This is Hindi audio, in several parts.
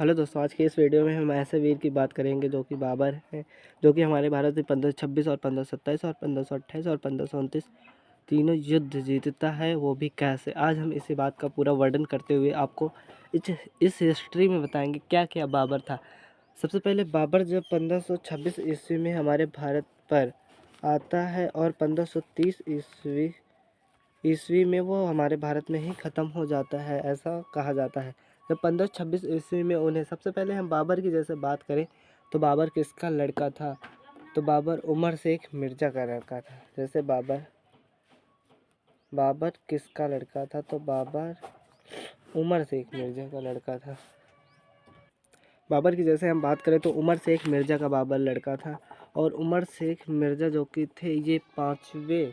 हेलो दोस्तों, आज के इस वीडियो में हम ऐसे वीर की बात करेंगे जो कि बाबर हैं, जो कि हमारे भारत में 1526 और 1527 और 1528 और 1529 तीनों युद्ध जीतता है, वो भी कैसे। आज हम इसी बात का पूरा वर्णन करते हुए आपको इस हिस्ट्री में बताएंगे क्या क्या बाबर था। सबसे पहले बाबर जब 1526 ईस्वी में हमारे भारत पर आता है और 1530 ईस्वी में वो हमारे भारत में ही ख़त्म हो जाता है, ऐसा कहा जाता है। जब 1526 ईस्वी में उन्हें, सबसे पहले हम बाबर की जैसे बात करें तो बाबर किसका लड़का था, तो बाबर उमर शेख मिर्ज़ा का लड़का था। जैसे बाबर किसका लड़का था, तो बाबर उमर शेख मिर्ज़ा का लड़का था। बाबर की जैसे हम बात करें तो उमर शेख मिर्ज़ा का बाबर लड़का था। और उमर शेख मिर्ज़ा जो कि थे ये पाँचवें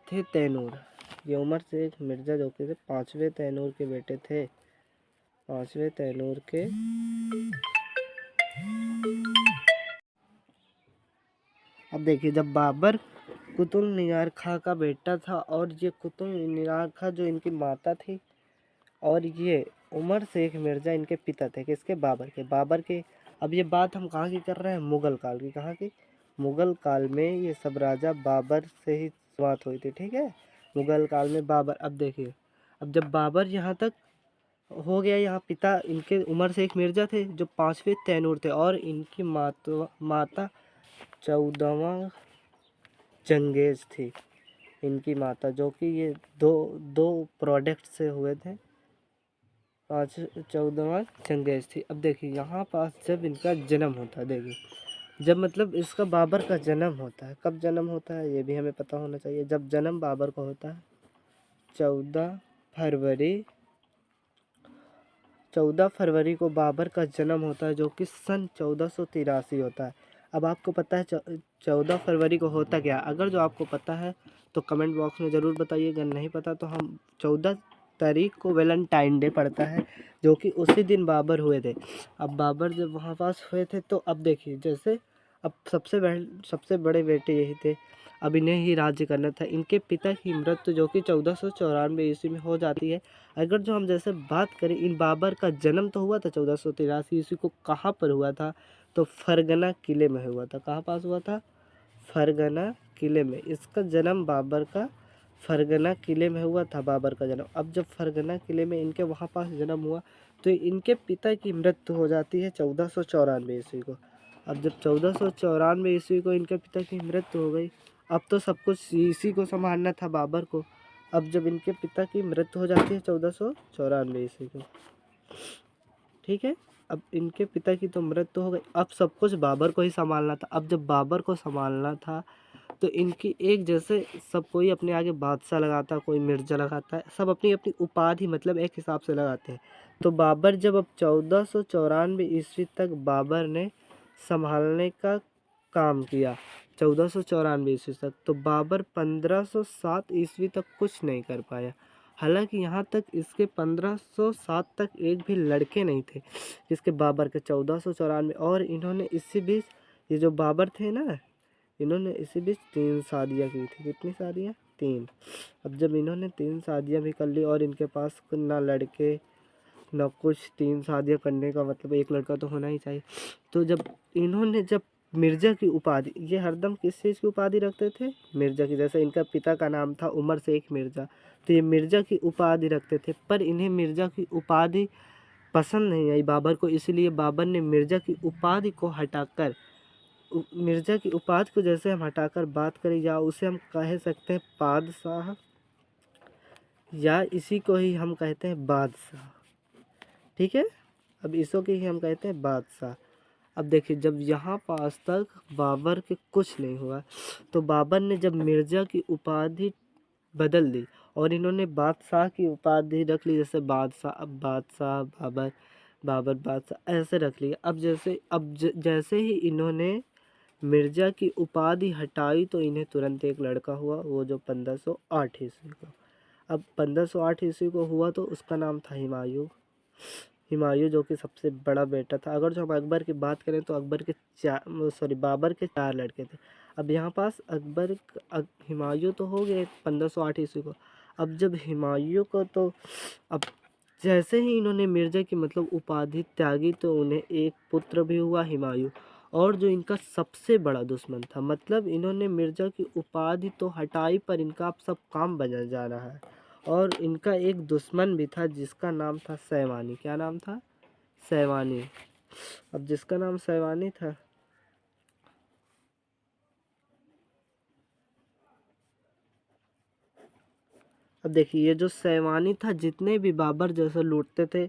थे तैमूर। ये उमर शेख मिर्ज़ा जो कि थे पाँचवें तैमूर के बेटे थे। पाँचवें तैमूर के अब देखिए, जब बाबर कुतुब मीनार खां का बेटा था और ये कुतुब मीनार खां जो इनकी माता थी, और ये उमर शेख मिर्ज़ा इनके पिता थे। किसके? बाबर के। अब ये बात हम कहाँ की कर रहे हैं? मुग़ल काल की। कहाँ की? मुग़ल काल में ये सब राजा बाबर से ही शुरुआत हुई थी। ठीक है, मुग़ल काल में बाबर। अब देखिए, अब जब बाबर यहाँ तक हो गया, यहाँ पिता इनके उमर शेख मिर्ज़ा थे जो पाँचवें तैमूर थे, और इनकी माता 14वां चंगेज़ थी। इनकी माता जो कि ये दो दो प्रोडक्ट से हुए थे। 14वां चंगेज़ थी। अब देखिए, यहाँ पास जब इनका जन्म होता है, देखिए जब मतलब इसका बाबर का जन्म होता है, कब जन्म होता है ये भी हमें पता होना चाहिए। जब जन्म बाबर का होता है 14 फरवरी को बाबर का जन्म होता है, जो कि सन 1483 होता है। अब आपको पता है 14 फरवरी को होता क्या? अगर जो आपको पता है तो कमेंट बॉक्स में ज़रूर बताइए, अगर नहीं पता तो हम 14 तारीख को वैलेंटाइन डे पड़ता है, जो कि उसी दिन बाबर हुए थे। अब बाबर जब वहाँ पास हुए थे तो अब देखिए, जैसे अब सबसे बड़े बेटे यही थे, अब इन्हें ही राज्य करना था। इनके पिता की मृत्यु जो कि 1494 ईस्वी में हो जाती है। अगर जो हम जैसे बात करें, इन बाबर का जन्म तो हुआ था 1483 ईस्वी को। कहाँ पर हुआ था? तो फरगना किले में हुआ था। कहाँ पास हुआ था? फरगना किले में। इसका जन्म बाबर का फरगना किले में हुआ था, बाबर का जन्म। अब जब फरगना किले में इनके वहाँ पास जन्म हुआ तो इनके पिता की मृत्यु हो जाती है 1494 ईस्वी को। अब जब 1494 ईस्वी को इनके पिता की मृत्यु हो गई, अब तो सब कुछ इसी को संभालना था, बाबर को। अब जब इनके पिता की मृत्यु हो जाती है 1494 ईस्वी को, ठीक है, अब इनके पिता की तो मृत्यु हो गई, अब सब कुछ बाबर को ही संभालना था। अब जब बाबर को संभालना था तो इनकी एक जैसे सब कोई अपने आगे बादशाह लगाता, कोई मिर्जा लगाता है, सब अपनी अपनी उपाधि मतलब एक हिसाब से लगाते हैं। तो बाबर जब अब 1494 ईस्वी तक बाबर ने संभालने का काम किया, 1494 ईस्वी तक, तो बाबर 1507 ईस्वी तक कुछ नहीं कर पाया। हालांकि यहाँ तक इसके 1507 तक एक भी लड़के नहीं थे जिसके बाबर के 1494, और इन्होंने इसी बीच, ये जो बाबर थे ना, इन्होंने इसी बीच 3 शादियाँ की थी। कितनी शादियाँ? 3। अब जब इन्होंने 3 शादियाँ भी कर ली और इनके पास ना लड़के ना कुछ, 3 शादियाँ करने का मतलब एक लड़का तो होना ही चाहिए। तो जब मिर्ज़ा की उपाधि, ये हरदम किस चीज़ की उपाधि रखते थे? मिर्ज़ा की। जैसे इनका पिता का नाम था उमर शेख मिर्ज़ा, तो ये मिर्ज़ा की उपाधि रखते थे। पर इन्हें मिर्ज़ा की उपाधि पसंद नहीं आई बाबर को, इसलिए बाबर ने मिर्ज़ा की उपाधि को हटाकर, मिर्ज़ा की उपाधि को जैसे हम हटाकर बात करें, या उसे हम कह सकते हैं बादशाह, या इसी को ही हम कहते हैं बादशाह। ठीक है, अब इसको के ही हम कहते हैं बादशाह। अब देखिए, जब यहाँ पास तक बाबर के कुछ नहीं हुआ तो बाबर ने जब मिर्ज़ा की उपाधि बदल दी और इन्होंने बादशाह की उपाधि रख ली, जैसे बादशाह, अब बादशाह बाबर, बाबर बादशाह ऐसे रख लिया। अब जैसे ही इन्होंने मिर्ज़ा की उपाधि हटाई तो इन्हें तुरंत एक लड़का हुआ, वो जो 1508 ईस्वी को। अब 1508 ईस्वी को हुआ तो उसका नाम था हुमायूं, जो कि सबसे बड़ा बेटा था। अगर जो हम अकबर की बात करें तो बाबर के 4 लड़के थे। अब यहाँ पास हुमायूं तो हो गए 1508 ईस्वी को। अब जब हुमायूं को तो अब जैसे ही इन्होंने मिर्ज़ा की मतलब उपाधि त्यागी तो उन्हें एक पुत्र भी हुआ हुमायूं, और जो इनका सबसे बड़ा दुश्मन था। मतलब इन्होंने मिर्ज़ा की उपाधि तो हटाई पर इनका अब सब काम बन जा रहा है। और इनका एक दुश्मन भी था जिसका नाम था सैवानी। क्या नाम था? सैवानी। अब जिसका नाम सैवानी था, अब देखिए ये जो सैवानी था, जितने भी बाबर जैसे लूटते थे,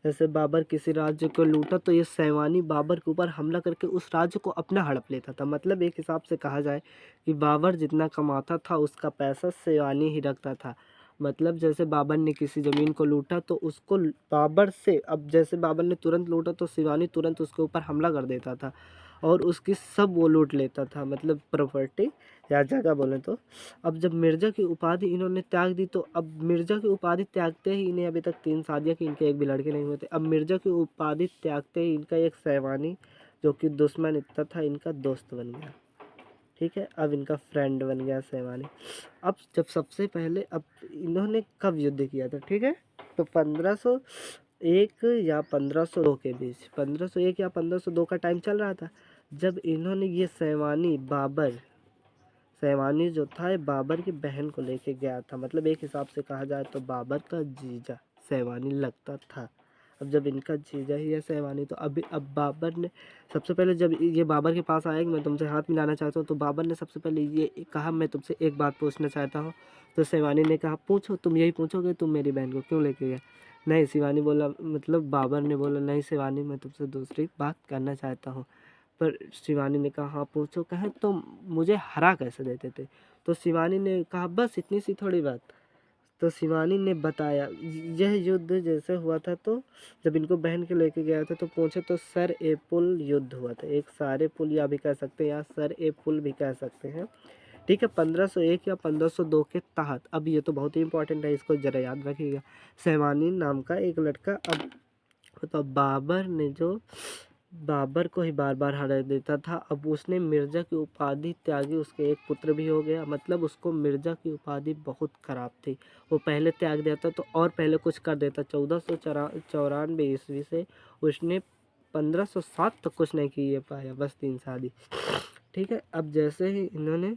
जैसे बाबर किसी राज्य को लूटा तो ये सैवानी बाबर के ऊपर हमला करके उस राज्य को अपना हड़प लेता था। मतलब एक हिसाब से कहा जाए कि बाबर जितना कमाता था उसका पैसा सैवानी ही रखता था। मतलब जैसे बाबर ने किसी ज़मीन को लूटा तो उसको बाबर से, अब जैसे बाबर ने तुरंत लूटा तो सैवानी तुरंत उसके ऊपर हमला कर देता था और उसकी सब वो लूट लेता था, मतलब प्रॉपर्टी या जगह बोले तो। अब जब मिर्ज़ा की उपाधि इन्होंने त्याग दी तो अब मिर्ज़ा की उपाधि त्यागते ही इन्हें अभी तक 3 शादियाँ की, इनके एक भी लड़के नहीं हुए थे। अब मिर्ज़ा की उपाधि त्यागते ही इनका एक सैवानी जो कि दुश्मन इतना था इनका दोस्त बन गया। ठीक है, अब इनका फ्रेंड बन गया सैवानी। अब जब सबसे पहले अब इन्होंने कब युद्ध किया था, ठीक है, तो 1501 या 1502 के बीच, 1501 या 1502 का टाइम चल रहा था जब इन्होंने ये सैवानी जो था ये बाबर की बहन को लेके गया था। मतलब एक हिसाब से कहा जाए तो बाबर का जीजा सैवानी लगता था। अब जब इनका जीजा ही है सैवानी तो अभी अब बाबर ने सबसे पहले जब ये बाबर के पास आया कि मैं तुमसे हाथ मिलाना चाहता हूँ तो बाबर ने सबसे पहले ये कहा मैं तुमसे एक बात पूछना चाहता हूँ। तो सैवानी ने कहा पूछो, तुम यही पूछोगे तुम मेरी बहन को क्यों लेके गए? नहीं, शिवानी बोला, मतलब बाबर ने बोला नहीं शिवानी मैं तुमसे दूसरी बात करना चाहता हूँ। पर शिवानी ने कहा हाँ पूछो। कहे तो मुझे हरा कैसे देते थे? तो शिवानी ने कहा बस इतनी सी थोड़ी बात। तो शिवानी ने बताया यह युद्ध जैसे हुआ था, तो जब इनको बहन के लेके गया था तो पूछे तो सर ए पुल युद्ध हुआ था। एक सारे पुल या भी कह सकते हैं या सर ए पुल भी कह सकते हैं। ठीक है, 1501 या 1502 के तहत। अब ये तो बहुत ही इंपॉर्टेंट है, इसको जरा याद रखिएगा। सैवानी नाम का एक लड़का, अब तो बाबर को ही बार बार हरा देता था। अब उसने मिर्ज़ा की उपाधि त्यागी, उसके एक पुत्र भी हो गया। मतलब उसको मिर्ज़ा की उपाधि बहुत ख़राब थी, वो पहले त्याग देता तो और पहले कुछ कर देता। 1494 ईस्वी से उसने 1507 तक कुछ नहीं किए पाया, बस 3 शादी। ठीक है, अब जैसे ही इन्होंने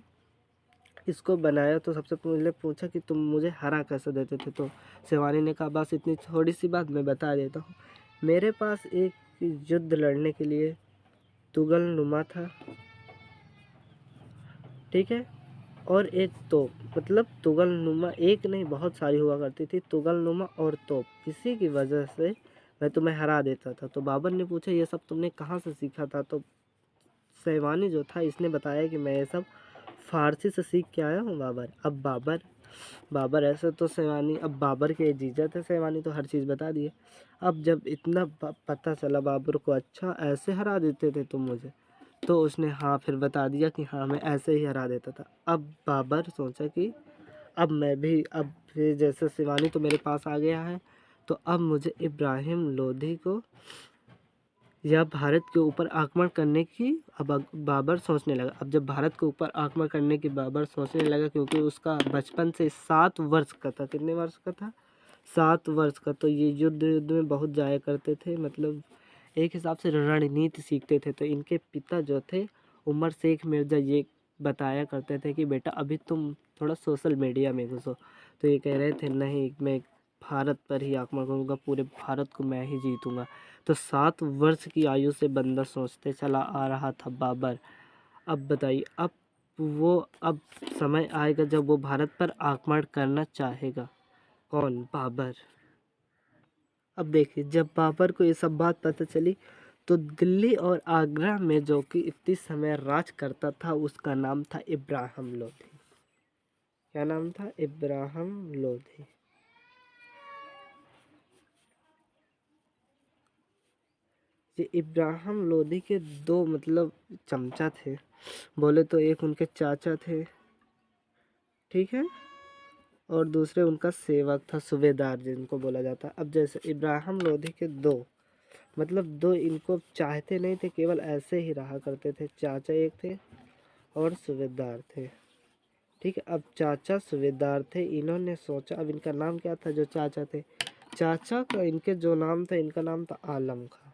इसको बनाया तो सबसे पहले पूछा कि तुम मुझे हरा कैसे देते थे? तो शिवानी ने कहा बस इतनी थोड़ी सी बात मैं बता देता हूँ। मेरे पास एक युद्ध लड़ने के लिए तुगलनुमा था, ठीक है, और एक तोप। मतलब तुगलनुमा एक नहीं बहुत सारी हुआ करती थी, तुगलनुमा और तोप। इसी की वजह से मैं तुम्हें हरा देता था। तो बाबर ने पूछा ये सब तुमने कहाँ से सीखा था? तो सैवानी जो था इसने बताया कि मैं ये सब फारसी से सीख के आया हूँ बाबर। अब बाबर ऐसे तो सैवानी, अब बाबर के जीजा थे सैवानी तो हर चीज़ बता दिए। अब जब इतना पता चला बाबर को, अच्छा ऐसे हरा देते थे तुम मुझे? तो उसने हाँ फिर बता दिया कि हाँ मैं ऐसे ही हरा देता था। अब बाबर सोचा कि अब मैं भी, अब फिर जैसे शिवानी तो मेरे पास आ गया है तो अब मुझे इब्राहिम लोधी को या भारत के ऊपर आक्रमण करने की अब बाबर सोचने लगा। अब जब भारत के ऊपर आक्रमण करने की बाबर सोचने लगा, क्योंकि उसका बचपन से 7 वर्ष का था। कितने वर्ष का था? 7 वर्ष का। तो ये युद्ध में बहुत जाया करते थे, मतलब एक हिसाब से रणनीति सीखते थे। तो इनके पिता जो थे उमर शेख मिर्ज़ा, ये बताया करते थे कि बेटा अभी तुम थोड़ा सोशल मीडिया में घुसो। तो ये कह रहे थे नहीं मैं भारत पर ही आक्रमण करूँगा, पूरे भारत को मैं ही जीतूँगा। तो 7 वर्ष की आयु से बंदा सोचते चला आ रहा था बाबर। अब बताइए, अब समय आएगा जब वो भारत पर आक्रमण करना चाहेगा। कौन? बाबर। अब देखिए जब बाबर को ये सब बात पता चली तो दिल्ली और आगरा में जो कि इतनी समय राज करता था उसका नाम था इब्राहिम लोधी। क्या नाम था? इब्राहिम लोधी। ये इब्राहिम लोधी के दो मतलब चमचा थे, बोले तो एक उनके चाचा थे, ठीक है, और दूसरे उनका सेवक था, सूबेदार जिनको बोला जाता। अब जैसे इब्राहिम लोधी के दो मतलब दो इनको चाहते नहीं थे, केवल ऐसे ही रहा करते थे। चाचा एक थे और सूबेदार थे, ठीक है। अब चाचा सूबेदार थे, इन्होंने सोचा, अब इनका नाम क्या था जो चाचा थे? चाचा का इनके जो नाम था, इनका नाम था आलम खां,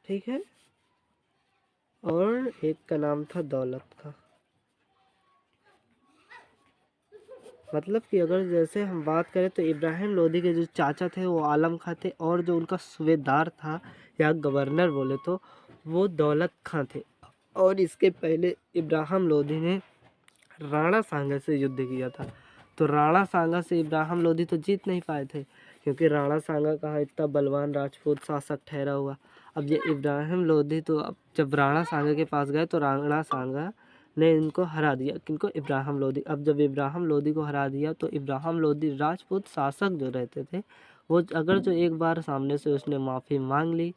ठीक है, और एक का नाम था दौलत खां। मतलब कि अगर जैसे हम बात करें तो इब्राहिम लोदी के जो चाचा थे वो आलम खां थे, और जो उनका सूबेदार था या गवर्नर बोले तो वो दौलत खां थे। और इसके पहले इब्राहिम लोदी ने राणा सांगा से युद्ध किया था। तो राणा सांगा से इब्राहिम लोदी तो जीत नहीं पाए थे, क्योंकि राणा सांगा कहाँ इतना बलवान राजपूत शासक ठहरा हुआ। अब ये इब्राहिम लोदी तो अब जब राणा सांगा के पास गए तो राणा सांगा ने इनको हरा दिया, किनको, इब्राहिम लोदी। अब जब इब्राहिम लोदी को हरा दिया तो इब्राहिम लोदी राजपूत शासक जो रहते थे वो अगर जो एक बार सामने से उसने माफ़ी मांग ली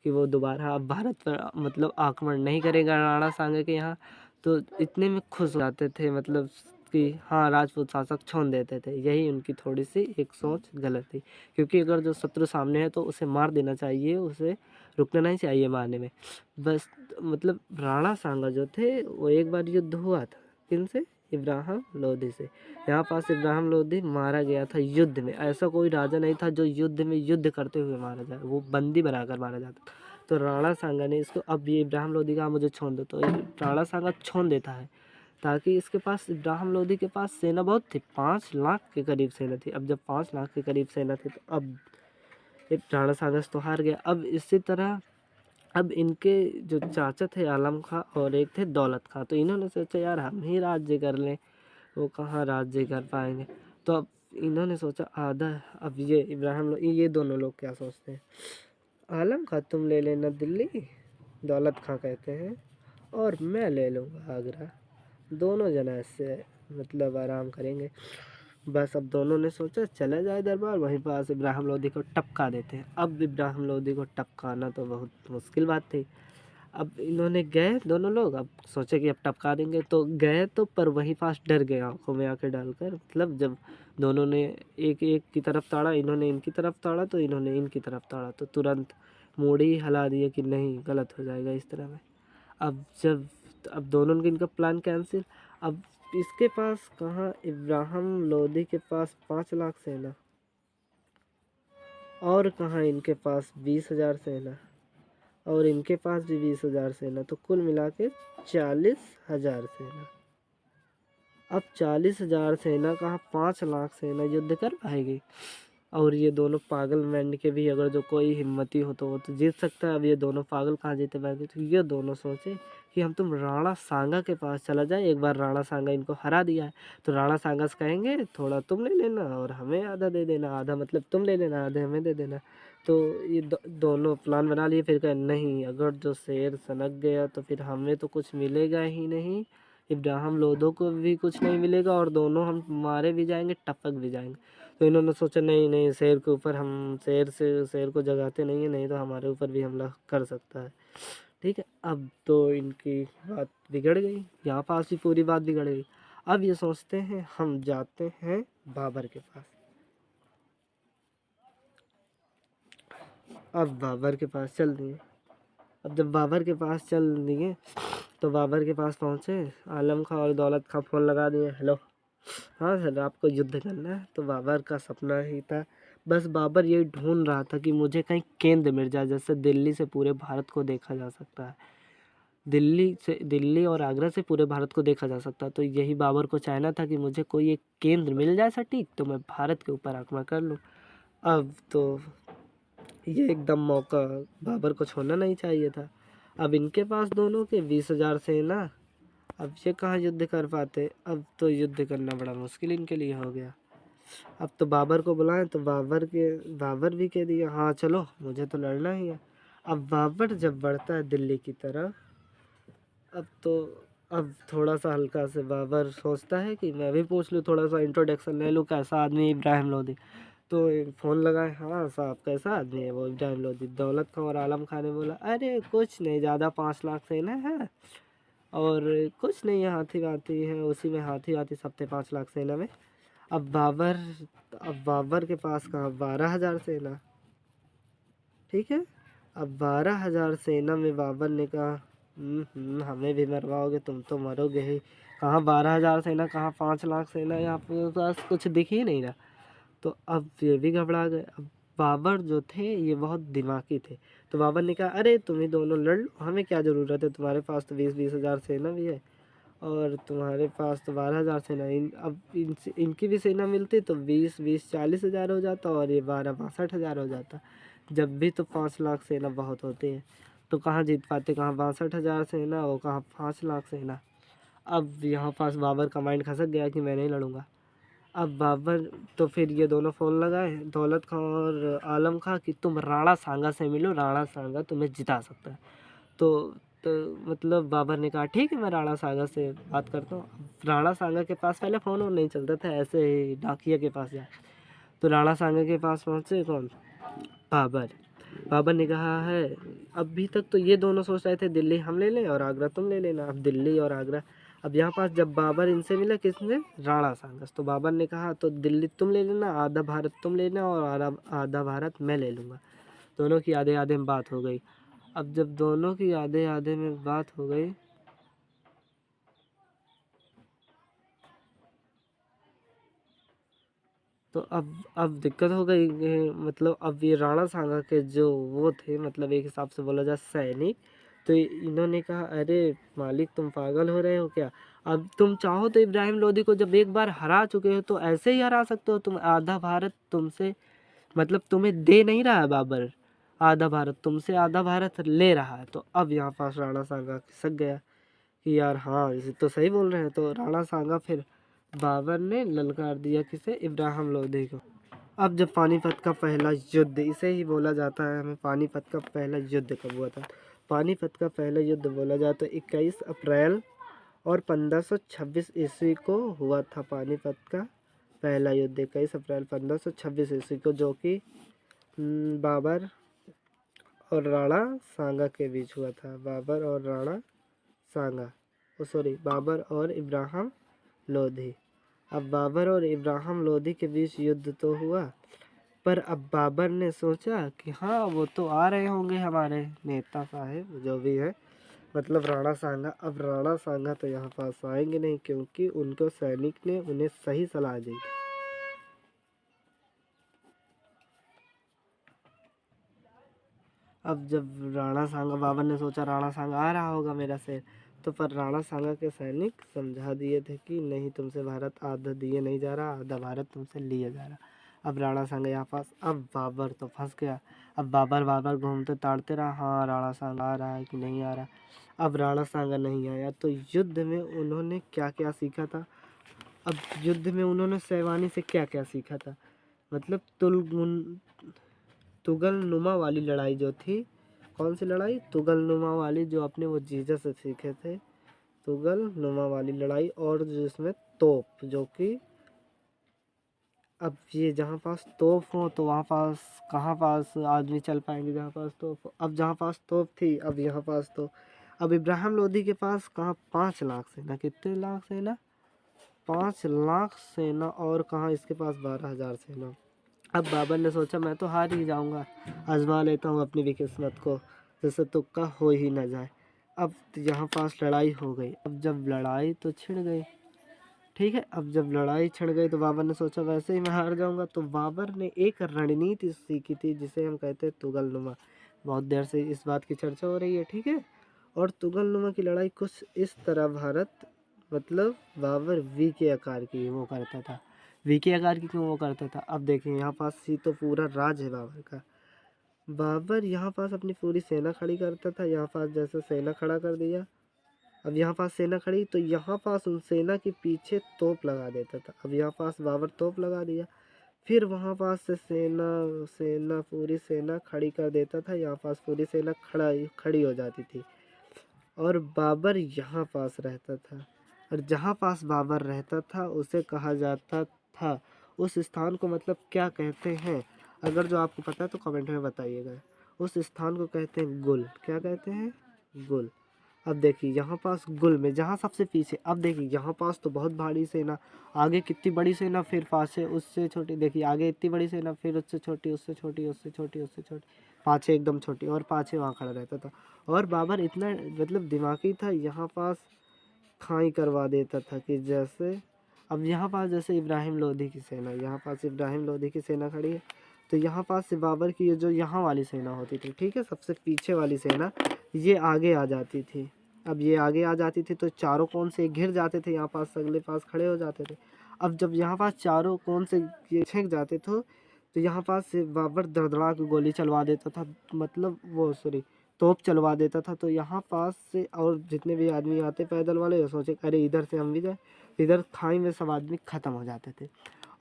कि वो दोबारा अब भारत पर मतलब आक्रमण नहीं करेगा राणा सांगा के यहाँ, तो इतने में खुश हो जाते थे, मतलब कि हाँ राजपूत शासक छोड़ देते थे। यही उनकी थोड़ी सी एक सोच गलत थी, क्योंकि अगर जो शत्रु सामने है तो उसे मार देना चाहिए, उसे रुकना नहीं चाहिए मारने में। बस मतलब राणा सांगा जो थे वो एक बार युद्ध हुआ था किनसे, इब्राहिम लोदी से। यहाँ पास इब्राहिम लोदी मारा गया था युद्ध में। ऐसा कोई राजा नहीं था जो युद्ध में युद्ध करते हुए मारा जाए, वो बंदी बनाकर मारा जाता था। तो राणा सांगा ने इसको, अब ये इब्राहिम लोदी का मुझे छोड़ दो, तो राणा सांगा छोड़ देता है, ताकि इसके पास, इब्राहिम लोदी के पास सेना बहुत थी, 5 लाख के करीब सेना थी। अब जब 5 लाख के करीब सेना थी तो अब एक राणा सांगा तो हार गया। अब इसी तरह अब इनके जो चाचा थे आलम खां और एक थे दौलत खां, तो इन्होंने सोचा यार हम ही राज्य कर लें, वो कहाँ राज्य कर पाएंगे। तो अब इन्होंने सोचा आधा, अब ये इब्राहिम ये दोनों लोग क्या सोचते हैं, आलम खां तुम ले लेना दिल्ली, दौलत खां कहते हैं, और मैं ले लूँगा आगरा, दोनों जना इससे मतलब आराम करेंगे। बस अब दोनों ने सोचा चला जाए दरबार, वहीं पास इब्राहिम लोदी को टपका देते हैं। अब इब्राहिम लोदी को टपकाना तो बहुत मुश्किल बात थी। अब इन्होंने गए दोनों लोग, अब सोचे कि अब टपका देंगे, तो गए तो पर वहीं पास डर गए आंखों में आके डालकर। मतलब जब दोनों ने एक एक की तरफ ताड़ा, इन्होंने इनकी तरफ ताड़ा तो इन्होंने इनकी तरफ ताड़ा, तो तुरंत मूड़ी ही हिला दिए कि नहीं गलत हो जाएगा इस तरह में। अब दोनों का इनका प्लान कैंसिल। अब इसके पास कहाँ, इब्राहिम लोदी के पास 5 लाख सेना, और कहाँ इनके पास 20,000 सेना, और इनके पास भी 20,000 सेना, तो कुल मिला के 40,000 सेना। अब 40,000 सेना कहाँ 5 लाख सेना युद्ध कर पाएगी। और ये दोनों पागल मैंड के भी अगर जो कोई हिम्मती हो तो वो तो जीत सकता है। अब ये दोनों पागल कहाँ जीते पाएंगे, तो ये दोनों सोचे कि हम तुम राणा सांगा के पास चला जाए। एक बार राणा सांगा इनको हरा दिया है तो राणा सांगा से कहेंगे थोड़ा तुम ले लेना और हमें आधा दे देना, आधा मतलब तुम ले लेना आधे हमें दे देना। तो ये दोनों प्लान बना लिए। फिर कहे नहीं, अगर जो शेर सनक गया तो फिर हमें तो कुछ मिलेगा ही नहीं, इब्राहिम लोधो को भी कुछ नहीं मिलेगा, और दोनों हम मारे भी जाएंगे टपक भी जाएंगे। तो इन्होंने सोचा नहीं नहीं, शेर के ऊपर हम शेर को जगाते नहीं है, नहीं तो हमारे ऊपर भी हमला कर सकता है। ठीक है, अब तो इनकी बात बिगड़ गई, यहाँ पास भी पूरी बात बिगड़ गई। अब ये सोचते हैं हम जाते हैं बाबर के पास। अब बाबर के पास चल दिए। अब जब बाबर के पास चल दिए तो बाबर के पास पहुँचे, आलम खां और दौलत खां फ़ोन लगा दिए, हेलो हाँ सर आपको युद्ध करना है। तो बाबर का सपना ही था, बस बाबर यही ढूंढ रहा था कि मुझे कहीं केंद्र मिल जाए, जैसे दिल्ली से पूरे भारत को देखा जा सकता है, दिल्ली और आगरा से पूरे भारत को देखा जा सकता है। तो यही बाबर को चाहना था कि मुझे कोई एक केंद्र मिल जाए सटीक, तो मैं भारत के ऊपर आक्रमण कर लूँ। अब तो ये एकदम मौका बाबर को छोड़ना नहीं चाहिए था। अब इनके पास दोनों के 20,000 सेना, अब ये कहाँ युद्ध कर पाते। अब तो युद्ध करना बड़ा मुश्किल इनके लिए हो गया। अब तो बाबर को बुलाएं तो बाबर भी कह दिया हाँ चलो मुझे तो लड़ना ही है। अब बाबर जब बढ़ता है दिल्ली की तरफ, अब थोड़ा सा हल्का से बाबर सोचता है कि मैं भी पूछ लूँ, थोड़ा सा इंट्रोडक्शन ले लूँ कैसा आदमी इब्राहिम लोदी। तो फ़ोन लगाए, हाँ साहब कैसा आदमी है वो इब्राहिम लोदी। दौलत खां और आलम खां ने बोला अरे कुछ नहीं, ज़्यादा 5 लाख सेना है और कुछ नहीं है, हाथी वाथी है, उसी में हाथी वाथी सब थे 5 लाख सेना में। अब बाबर के पास कहाँ 12,000 सेना, ठीक है। अब 12,000 सेना में बाबर ने कहा हमें भी मरवाओगे, तुम तो मरोगे ही। कहाँ 12,000 सेना, कहाँ 5 लाख सेना, यहाँ पे पास कुछ दिख ही नहीं रहा। तो अब ये भी घबरा गए। अब बाबर जो थे ये बहुत दिमागी थे, तो बाबर ने कहा अरे तुम ही दोनों लड़ लो, हमें क्या ज़रूरत है, तुम्हारे पास तो 20-20 हज़ार सेना भी है और तुम्हारे पास तो 12,000 सेना। अब इनकी भी सेना मिलती तो 20-20 40 हज़ार हो जाता और ये 12-62 हज़ार हो जाता। जब भी तो 5 लाख सेना बहुत होती है, तो कहाँ जीत पाते, कहाँ 62 हज़ार सेना और कहाँ 5 लाख सेना। अब यहाँ पास बाबर का माइंड खसक गया कि मैं नहीं लड़ूंगा। अब बाबर तो फिर ये दोनों फ़ोन लगाए दौलत खां और आलम खां कि तुम राणा सांगा से मिलो, राणा सांगा तुम्हें जिता सकता है। तो तो मतलब बाबर ने कहा ठीक है मैं राणा सांगा से बात करता हूँ। राणा सांगा के पास पहले फ़ोन और नहीं चलता था, ऐसे ही डाकिया के पास जाए। तो राणा सांगा के पास पहुँचे कौन, बाबर। बाबर ने कहा है अभी तक तो ये दोनों सोच रहे थे दिल्ली हम ले लें और आगरा तुम ले लेना, अब दिल्ली और आगरा। अब यहाँ पास जब बाबर इनसे मिला किसने, राणा सांगस, तो बाबर ने कहा तो दिल्ली तुम ले लेना, आधा भारत तुम लेना और आधा भारत मैं ले लूँगा। दोनों की आधे आधे में बात हो गई। अब जब दोनों की आधे आधे में बात हो गई तो अब दिक्कत हो गई मतलब अब ये राणा सांगा के जो वो थे, मतलब एक हिसाब से बोला जाए सैनिक, तो इन्होंने कहा अरे मालिक तुम पागल हो रहे हो क्या, अब तुम चाहो तो इब्राहिम लोदी को जब एक बार हरा चुके हो तो ऐसे ही हरा सकते हो, तुम आधा भारत तुमसे मतलब तुम्हें दे नहीं रहा है बाबर, आधा भारत तुमसे आधा भारत ले रहा है। तो अब यहाँ पास राणा सांगा खिसक गया कि यार हाँ इसे तो सही बोल रहे हैं। तो राणा सांगा फिर बाबर ने ललकार दिया किसे, इब्राहिम लोधी को। अब जब पानीपत का पहला युद्ध, इसे ही बोला जाता है हमें पानीपत का पहला युद्ध कब हुआ था, पानीपत का पहला युद्ध बोला जाए तो 21 अप्रैल और 1526 ईस्वी को हुआ था पानीपत का पहला युद्ध, 21 अप्रैल 1526 ईस्वी को, जो कि बाबर और राणा सांगा के बीच हुआ था। बाबर और राणा सांगा, सॉरी बाबर और इब्राहिम लोधी। अब बाबर और इब्राहिम लोधी के बीच युद्ध तो हुआ, पर अब बाबर ने सोचा कि हाँ वो तो आ रहे होंगे हमारे नेता साहब जो भी है, मतलब राणा सांगा। अब राणा सांगा तो यहाँ पास आएंगे नहीं क्योंकि उनको सैनिक ने उन्हें सही सलाह दी। अब जब राणा सांगा, बाबर ने सोचा राणा सांगा आ रहा होगा मेरा शेर, तो पर राणा सांगा के सैनिक समझा दिए थे कि नहीं तुमसे भारत आधा दिए नहीं जा रहा, आधा भारत तुमसे लिया जा रहा। अब राणा सांगा यहाँ पास, अब बाबर तो फंस गया। अब बाबर बाबर घूमते ताड़ते रहा, हाँ राणा सांगा आ रहा है कि नहीं आ रहा। अब राणा सांगा नहीं आया तो युद्ध में उन्होंने क्या क्या सीखा था, अब युद्ध में उन्होंने सैवानी से क्या क्या सीखा था, मतलब तुगलनुमा वाली लड़ाई जो थी, कौन सी लड़ाई, तुगलनुमा वाली, जो अपने वो जीसस से सीखे थे, तुगलनुमा वाली लड़ाई, और जिसमें तोप, जो कि अब ये जहाँ पास तोप हो तो वहाँ पास कहाँ पास आदमी चल पाएंगे जहाँ पास तोप हो। अब जहाँ पास तोप थी अब यहाँ पास तो अब इब्राहिम लोदी के पास कहाँ 5 लाख सेना, कितने लाख सेना, 5 लाख सेना, और कहाँ इसके पास 12,000 सेना। अब बाबर ने सोचा मैं तो हार ही जाऊंगा, आजमा लेता हूँ अपनी भी किस्मत को, जैसे तुक्का हो ही ना जाए। अब यहाँ पास लड़ाई हो गई। अब जब लड़ाई तो छिड़ गई, ठीक है, अब जब लड़ाई छिड़ गई तो बाबर ने सोचा वैसे ही मैं हार जाऊंगा, तो बाबर ने एक रणनीति सीखी थी जिसे हम कहते हैं तुगलनुमा। बहुत देर से इस बात की चर्चा हो रही है, ठीक है। और तुगलनुमा की लड़ाई कुछ इस तरह भारत, मतलब बाबर वी के आकार की वो करता था, वी के आकार की क्यों वो करता था, अब देखिए यहाँ पास ही तो पूरा राज है बाबर का। बाबर यहाँ पास अपनी पूरी सेना खड़ी करता था, यहाँ पास जैसे सेना खड़ा कर दिया, अब यहाँ पास सेना खड़ी तो यहाँ पास उन सेना के पीछे तोप लगा देता था। अब यहाँ पास बाबर तोप लगा दिया, फिर वहाँ पास से सेना सेना पूरी सेना खड़ी कर देता था, यहाँ पास पूरी सेना खड़ी हो जाती थी और बाबर यहाँ पास रहता था। और जहाँ पास बाबर रहता था उसे कहा जाता था, उस स्थान को मतलब क्या कहते हैं, अगर जो आपको पता है तो कमेंट में बताइएगा। उस स्थान को कहते हैं गुल, क्या कहते हैं, गुल। अब देखिए यहाँ पास गुल में जहाँ सबसे पीछे, अब देखिए यहाँ पास तो बहुत भारी सेना, आगे कितनी बड़ी सेना, फिर पास से उससे छोटी, देखिए आगे इतनी बड़ी सेना, फिर उससे छोटी, उससे छोटी, उससे छोटी, उससे छोटी, पाछे एकदम छोटी, और पाछे वहाँ खड़ा रहता था। और बाबर इतना मतलब दिमागी था, यहाँ पास खाई करवा देता था कि जैसे अब यहाँ पास जैसे इब्राहिम लोधी की सेना, यहाँ पास इब्राहिम लोधी की सेना खड़ी है, तो यहाँ पास से बाबर की जो यहाँ वाली सेना होती थी, ठीक है, सबसे पीछे वाली सेना, ये आगे आ जाती थी। अब ये आगे आ जाती थी तो चारों कोण से घिर जाते थे, यहाँ पास अगले पास खड़े हो जाते थे। अब जब यहाँ पास चारों कोण से ये छेंक जाते थे तो यहाँ पास से बाबर दड़दड़ा के गोली चलवा देता था, मतलब वो सॉरी तोप चलवा देता था। तो यहाँ पास से और जितने भी आदमी आते पैदल वाले, सोचे अरे इधर से हम भी जाए, इधर खाई में सब आदमी ख़त्म हो जाते थे।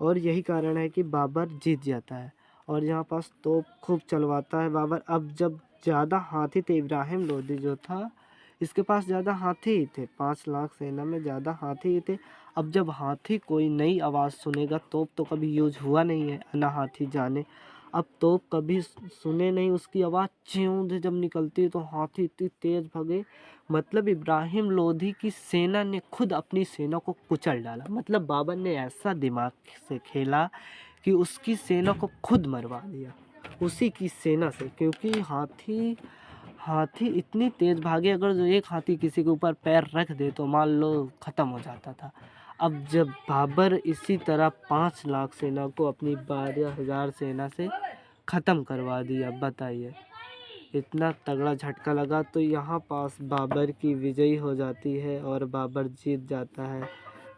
और यही कारण है कि बाबर जीत जाता है। और यहाँ पास तोप खूब चलवाता है बाबर। अब जब ज़्यादा हाथी थे, इब्राहिम लोधी जो था इसके पास ज़्यादा हाथी ही थे, 5 लाख सेना में ज़्यादा हाथी ही थे। अब जब हाथी कोई नई आवाज़ सुनेगा, तोप तो कभी यूज हुआ नहीं है, ना हाथी जाने। अब तोप कभी सुने नहीं, उसकी आवाज़ च्यूं जब निकलती है तो हाथी इतनी तेज़ भगे, मतलब इब्राहिम लोधी की सेना ने खुद अपनी सेना को कुचल डाला। मतलब बाबर ने ऐसा दिमाग से खेला कि उसकी सेना को खुद मरवा दिया, उसी की सेना से। क्योंकि हाथी इतनी तेज़ भागे, अगर जो एक हाथी किसी के ऊपर पैर रख दे तो मान लो ख़त्म हो जाता था। अब जब बाबर इसी तरह 5 लाख सेना को अपनी 12,000 सेना से ख़त्म करवा दिया, बताइए इतना तगड़ा झटका लगा। तो यहाँ पास बाबर की विजयी हो जाती है और बाबर जीत जाता है।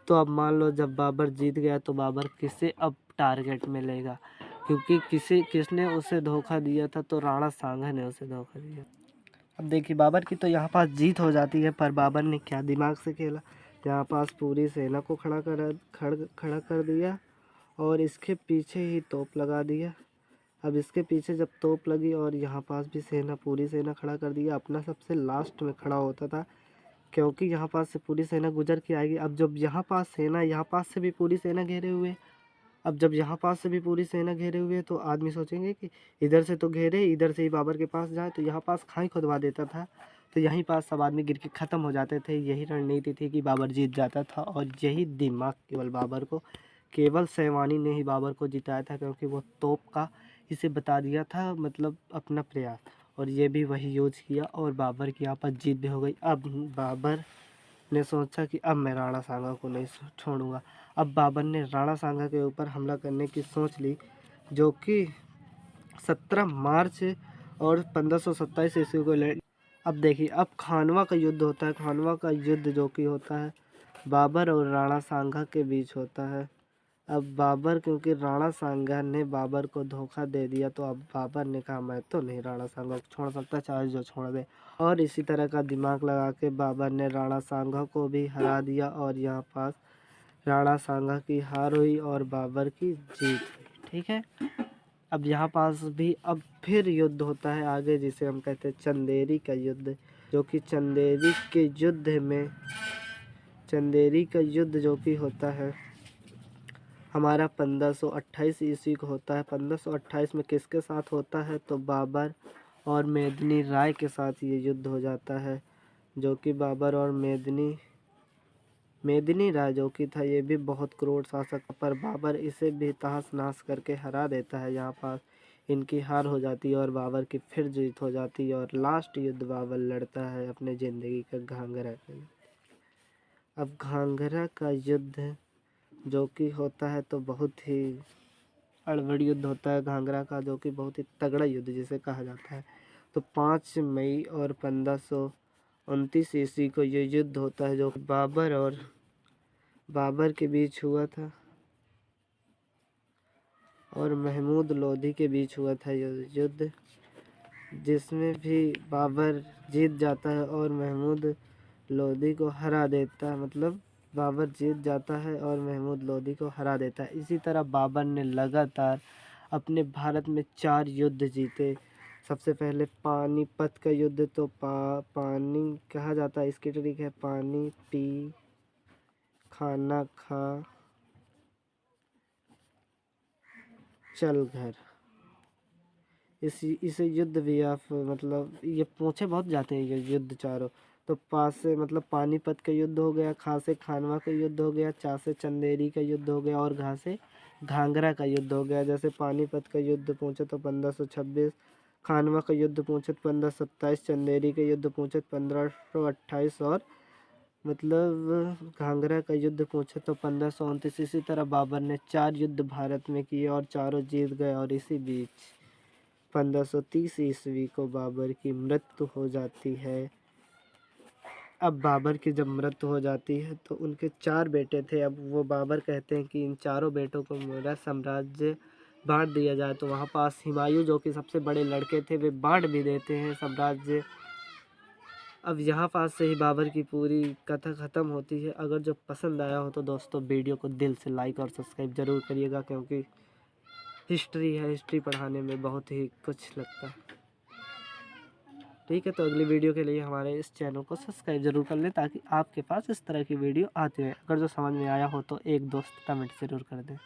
तो अब मान लो जब बाबर जीत गया तो बाबर किसे अब टारगेट में लेगा, क्योंकि किसने उसे धोखा दिया था, तो राणा सांगा ने उसे धोखा दिया। अब देखिए बाबर की तो यहाँ पास जीत हो जाती है, पर बाबर ने क्या दिमाग से खेला, यहाँ पास पूरी सेना को खड़ा कर दिया और इसके पीछे ही तोप लगा दिया। अब इसके पीछे जब तोप लगी और यहाँ पास भी पूरी सेना खड़ा कर दिया, अपना सबसे लास्ट में खड़ा होता था, क्योंकि यहाँ पास से पूरी सेना गुजर के आएगी। अब जब यहाँ पास से भी पूरी सेना घेरे हुए, अब जब यहाँ पास से भी पूरी सेना घेरे हुए तो आदमी सोचेंगे कि इधर से तो घेरे, इधर से ही बाबर के पास जाए, तो यहाँ पास खाई खुदवा देता था, तो यहीं पास सब आदमी गिर के ख़त्म हो जाते थे। यही रणनीति थी कि बाबर जीत जाता था, और यही दिमाग केवल सैवानी ने ही बाबर को जिताया था, क्योंकि वो तोप का इसे बता दिया था, मतलब अपना प्रयास, और ये भी वही यूज किया और बाबर की यहाँ पर जीत भी हो गई। अब बाबर ने सोचा कि अब मैं राणा सांगा को नहीं छोड़ूंगा। अब बाबर ने राणा सांगा के ऊपर हमला करने की सोच ली, जो कि 17 मार्च और 1527 ईस्वी को अब देखिए अब खानवा का युद्ध होता है। खानवा का युद्ध जो कि होता है बाबर और राणा सांगा के बीच होता है। अब बाबर, क्योंकि राणा सांगा ने बाबर को धोखा दे दिया, तो अब बाबर ने कहा मैं तो नहीं राणा सांगा को छोड़ सकता, चाहे जो छोड़ दे। और इसी तरह का दिमाग लगा के बाबर ने राणा सांगा को भी हरा दिया, और यहाँ पास राणा सांगा की हार हुई और बाबर की जीत हुई। ठीक है, अब यहाँ पास भी अब फिर युद्ध होता है आगे, जिसे हम कहते हैं चंदेरी का युद्ध, जो कि चंदेरी का युद्ध जो कि होता है हमारा 1528 ईस्वी को होता है। 1528 में किसके साथ होता है, तो बाबर और मेदिनी राय के साथ ये युद्ध हो जाता है, जो कि बाबर और मेदिनी राय जो कि था ये भी बहुत क्रूर शासक, पर बाबर इसे भी तहस नहस करके हरा देता है। यहाँ पास इनकी हार हो जाती है और बाबर की फिर जीत हो जाती है, और लास्ट युद्ध बाबर लड़ता है अपने ज़िंदगी का घाघरा के लिए। अब घाघरा का युद्ध जो कि होता है तो बहुत ही अड़बड़ युद्ध होता है घाघरा का, जो कि बहुत ही तगड़ा युद्ध जिसे कहा जाता है। तो 5 मई और 1529 ईस्वी को ये युद्ध होता है, जो बाबर के बीच हुआ था और महमूद लोधी के बीच हुआ था ये युद्ध, जिसमें भी बाबर जीत जाता है और महमूद लोधी को हरा देता है। मतलब बाबर जीत जाता है और महमूद लोधी को हरा देता है। इसी तरह बाबर ने लगातार अपने भारत में 4 युद्ध जीते। सबसे पहले पानीपत का युद्ध, तो पानी कहा जाता है, इसकी ट्रिक है पानी पी खाना खा चल घर। इसे युद्ध भी आप मतलब ये पूछे बहुत जाते हैं ये युद्ध चारों। तो पा से मतलब पानीपत का युद्ध हो गया, खा से खानवा का युद्ध हो गया, चा से चंदेरी का युद्ध हो गया, और घा से घाघरा का युद्ध हो गया। जैसे पानीपत का युद्ध पूछे तो 1526, खानवा का युद्ध पूछे तो 1527, चंदेरी का युद्ध पूछे 1528 और मतलब घाघरा का युद्ध पूछे तो 1529। इसी तरह बाबर ने 4 युद्ध भारत में किए और चारों जीत गए। और इसी बीच 1530 ईस्वी को बाबर की मृत्यु हो जाती है। अब बाबर की जब मृत्यु हो जाती है तो उनके 4 बेटे थे। अब वो बाबर कहते हैं कि इन चारों बेटों को मेरा साम्राज्य बांट दिया जाए। तो वहाँ पास हुमायूं जो कि सबसे बड़े लड़के थे वे बांट भी देते हैं साम्राज्य। अब यहाँ पास से ही बाबर की पूरी कथा ख़त्म होती है। अगर जो पसंद आया हो तो दोस्तों वीडियो को दिल से लाइक और सब्सक्राइब ज़रूर करिएगा, क्योंकि हिस्ट्री है, हिस्ट्री पढ़ाने में बहुत ही कुछ लगता है। ठीक है, तो अगली वीडियो के लिए हमारे इस चैनल को सब्सक्राइब ज़रूर कर लें ताकि आपके पास इस तरह की वीडियो आती रहे। अगर जो समझ में आया हो तो एक दोस्त कमेंट ज़रूर कर दें।